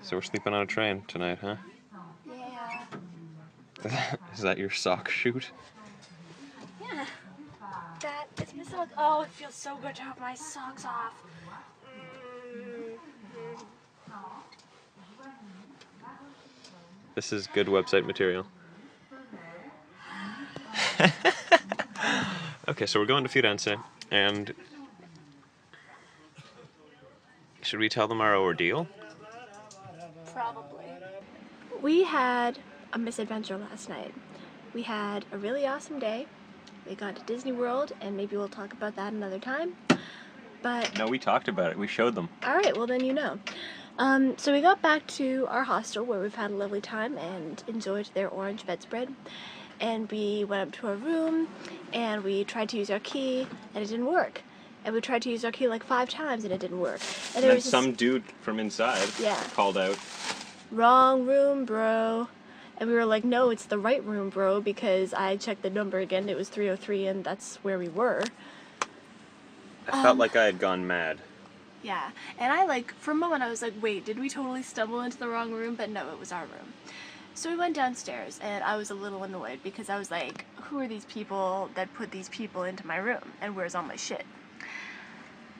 So we're sleeping on a train tonight, huh? Yeah. Is that your sock shoot? Yeah. That is my sock. Oh, it feels so good to have my socks off. This is good website material. Okay, so we're going to Firenze, and should we tell them our ordeal? Probably. We had a misadventure last night. We had a really awesome day. We got to Disney World, and maybe we'll talk about that another time. But No, we talked about it. We showed them. alright, well then you know. So we got back to our hostel where we've had a lovely time and enjoyed their orange bedspread. And we went up to our room and we tried to use our key and it didn't work. And we tried to use our key like 5 times and it didn't work. And then some dude from inside called out, "Wrong room, bro." And we were like, "No, it's the right room, bro," because I checked the number again, it was 303 and that's where we were. I felt like I had gone mad. Yeah, and I for a moment I was like, wait, did we totally stumble into the wrong room? But no, it was our room. So we went downstairs, and I was a little annoyed because I was like, who are these people that put these people into my room? And where's all my shit?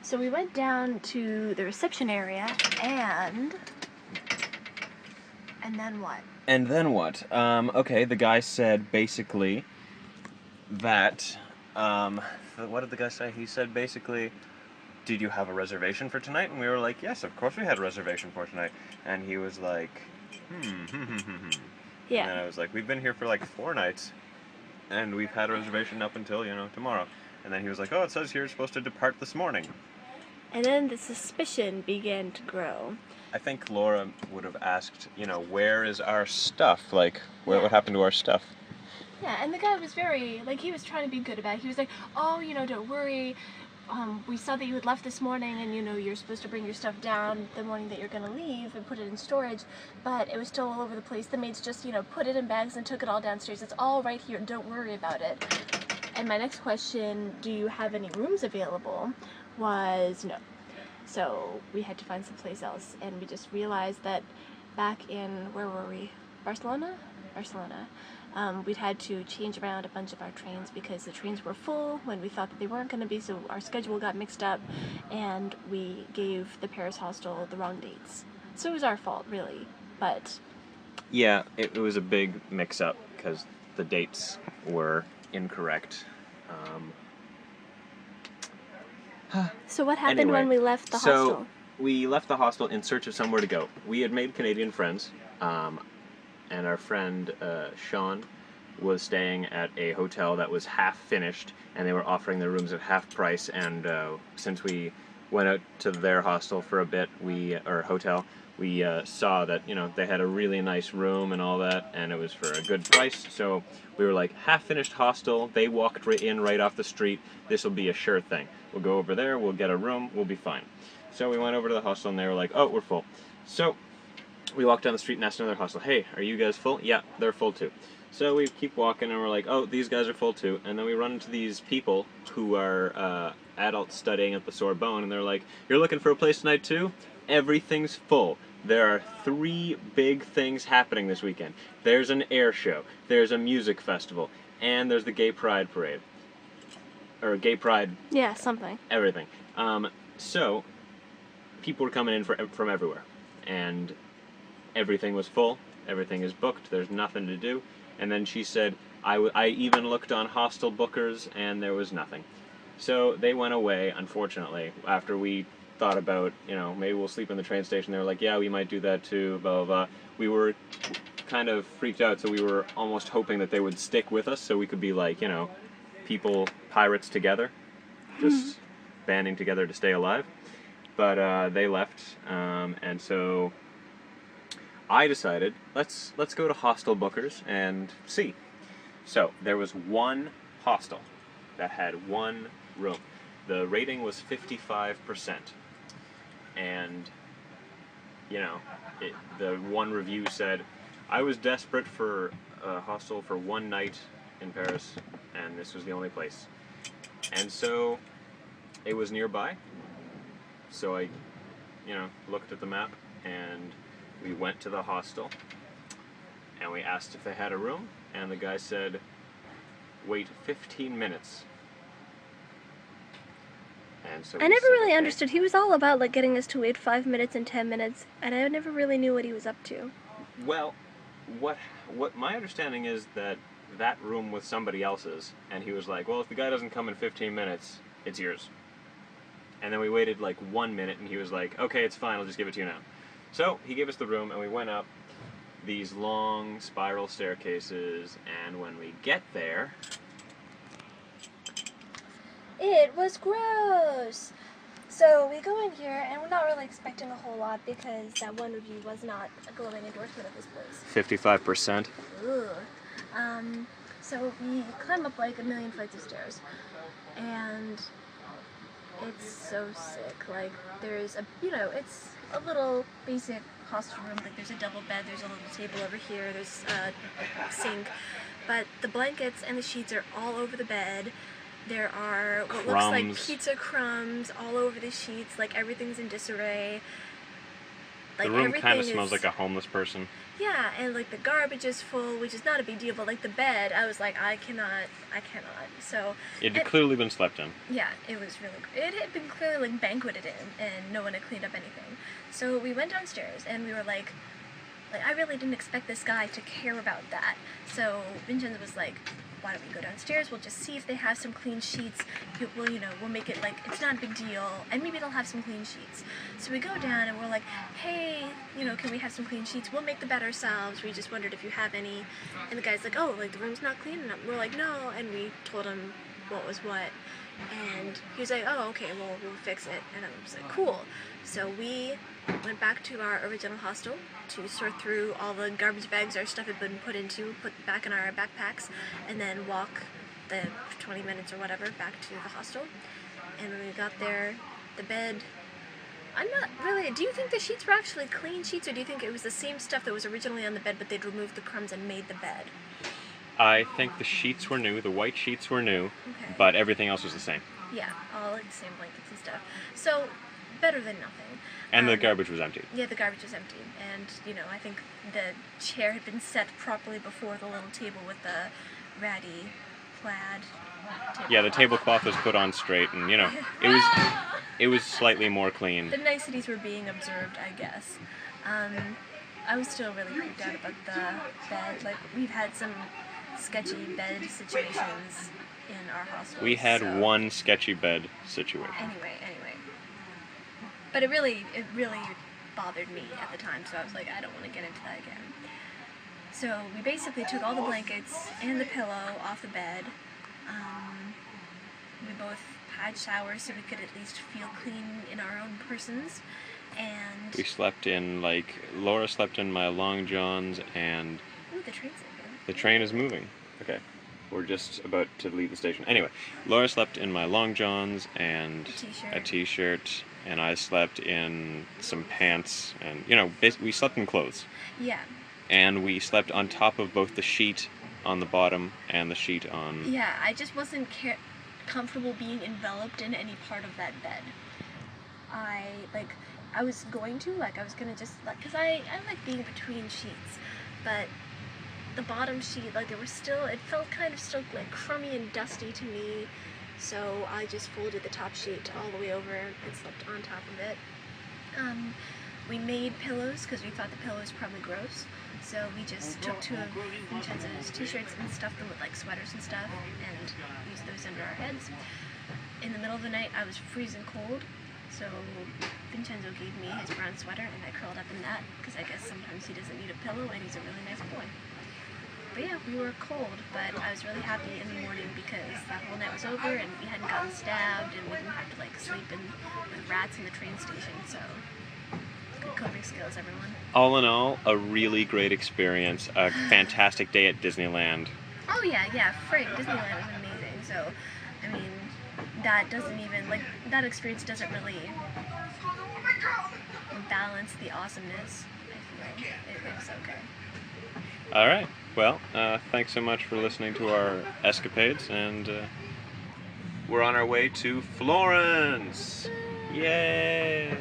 So we went down to the reception area, and then what? And then what? Okay, the guy said basically that, what did the guy say? He said basically, did you have a reservation for tonight? And we were like, yes, of course we had a reservation for tonight. And he was like, Yeah. And I was like, we've been here for like 4 nights, and we've had a reservation up until, tomorrow. And then he was like, oh, it says here you're supposed to depart this morning. And then the suspicion began to grow. I think Laura would have asked, where is our stuff? Like, what happened to our stuff? Yeah, and the guy was very, he was trying to be good about it. He was like, oh, don't worry. We saw that you had left this morning and, you're supposed to bring your stuff down the morning that you're going to leave and put it in storage, but it was still all over the place. The maids just, put it in bags and took it all downstairs. It's all right here. Don't worry about it. And my next question, do you have any rooms available, was no. So we had to find someplace else, and we just realized that back in, where were we? Barcelona? Barcelona. We'd had to change around a bunch of our trains because the trains were full when we thought that they weren't going to be, so our schedule got mixed up, and we gave the Paris hostel the wrong dates. So it was our fault, really, but... Yeah, it was a big mix-up because the dates were incorrect. So what happened when we left the hostel? So we left the hostel in search of somewhere to go. We had made Canadian friends, and our friend Sean was staying at a hotel that was half finished, and they were offering their rooms at half price. And since we went out to their hostel for a bit, hotel, we saw that they had a really nice room and all that, and it was for a good price. So we were like, half finished hostel. They walked in right off the street. This will be a sure thing. We'll go over there. We'll get a room. We'll be fine. So we went over to the hostel, and they were like, oh, we're full. So we walked down the street and asked another hostel, hey, are you guys full? Yeah, they're full too. So we keep walking, and we're like, oh, these guys are full too. And then we run into these people who are adults studying at the Sorbonne, and they're like, you're looking for a place tonight too? Everything's full. There are 3 big things happening this weekend. There's an air show, there's a music festival, and there's the Gay Pride Parade. Or Gay Pride... Yeah, something. Everything. So, people were coming in from everywhere. And everything was full, everything is booked, there's nothing to do. And then she said, I even looked on hostel bookers, and there was nothing. So they went away, unfortunately, after we thought about, maybe we'll sleep in the train station. They were like, yeah, we might do that too, blah, blah, blah. We were kind of freaked out, so we were almost hoping that they would stick with us so we could be like, people, pirates together, just banding together to stay alive. But they left, and so I decided, let's go to hostel bookers and see. So there was one hostel that had 1 room. The rating was 55%. And, the one review said, I was desperate for a hostel for 1 night in Paris, and this was the only place. And so it was nearby. So I, looked at the map, and we went to the hostel, and we asked if they had a room, and the guy said, wait 15 minutes. And so I never said, really okay. understood. He was all about like getting us to wait 5 minutes and 10 minutes, and I never really knew what he was up to. Well, what my understanding is that room was somebody else's, and he was like, well, if the guy doesn't come in 15 minutes, it's yours. And then we waited like 1 minute, and he was like, okay, it's fine, I'll just give it to you now. So he gave us the room, and we went up these long spiral staircases, and when we get there... It was gross! So we go in here, and we're not really expecting a whole lot because that one review was not a glowing endorsement of this place. 55%. Ugh. So we climb up like a million flights of stairs, and it's so sick. Like, there's a, it's a little basic hostel room. Like, there's a double bed, there's a little table over here, there's a sink, but the blankets and the sheets are all over the bed. There are what looks like pizza crumbs all over the sheets. Like, everything's in disarray. Like, the room kind of smells like a homeless person. Yeah, and like the garbage is full, which is not a big deal, but like the bed, I was like, I cannot. So it had clearly been slept in. Yeah, it was really. It had been clearly like banqueted in, and no one had cleaned up anything. So we went downstairs, and we were like I really didn't expect this guy to care about that. So Vincenzo was like, why don't we go downstairs? We'll just see if they have some clean sheets. We'll make it like it's not a big deal, and maybe they'll have some clean sheets. So we go down and we're like, hey, can we have some clean sheets? We'll make the bed ourselves. We just wondered if you have any. And the guy's like, oh, like the room's not clean enough. We're like, no, and we told him what was what. And he was like, oh, okay, well, we'll fix it. And I was like, cool. So we went back to our original hostel to sort through all the garbage bags our stuff had been put back in our backpacks, and then walk the 20 minutes or whatever back to the hostel. And when we got there, the bed... I'm not really... Do you think the sheets were actually clean sheets, or do you think it was the same stuff that was originally on the bed, but they'd removed the crumbs and made the bed? I think the sheets were new, the white sheets were new, okay, but everything else was the same. Yeah, all like the same blankets and stuff. So, better than nothing. And the garbage was empty. Yeah, the garbage was empty. And, I think the chair had been set properly before the little table with the ratty plaid table. Yeah, the tablecloth was put on straight, and, it was slightly more clean. The niceties were being observed, I guess. I was still really freaked out about the bed. Like, we've had some sketchy bed situations in our hostel. We had one sketchy bed situation. Anyway. But it really bothered me at the time, so I was like, I don't want to get into that again. So we basically took all the blankets and the pillow off the bed. We both had showers so we could at least feel clean in our own persons. And we slept in, Laura slept in my long johns, and... Ooh, the train's moving. The train is moving. Okay. We're just about to leave the station. Anyway, Laura slept in my long johns and a t-shirt, and I slept in some pants, and, we slept in clothes. Yeah. And we slept on top of both the sheet on the bottom and the sheet on... Yeah, I just wasn't comfortable being enveloped in any part of that bed. I was going to just, because I like being between sheets, but the bottom sheet, it felt kind of still, crummy and dusty to me, so I just folded the top sheet all the way over and slept on top of it. We made pillows, because we thought the pillow was probably gross, so we just took two of Vincenzo's t-shirts and stuffed them with, sweaters and stuff, and used those under our heads. In the middle of the night, I was freezing cold, so Vincenzo gave me his brown sweater, and I curled up in that, because I guess sometimes he doesn't need a pillow, and he's a really nice boy. But yeah, we were cold, but I was really happy in the morning because that whole night was over, and we hadn't gotten stabbed, and we didn't have to, sleep with rats in the train station, so good coping skills, everyone. All in all, a really great experience, a fantastic day at Disneyland. Oh yeah, frig, Disneyland was amazing, so, I mean, that doesn't even, that experience doesn't really balance the awesomeness, I feel. It was okay. Alright, well, thanks so much for listening to our escapades, and we're on our way to Florence! Yay!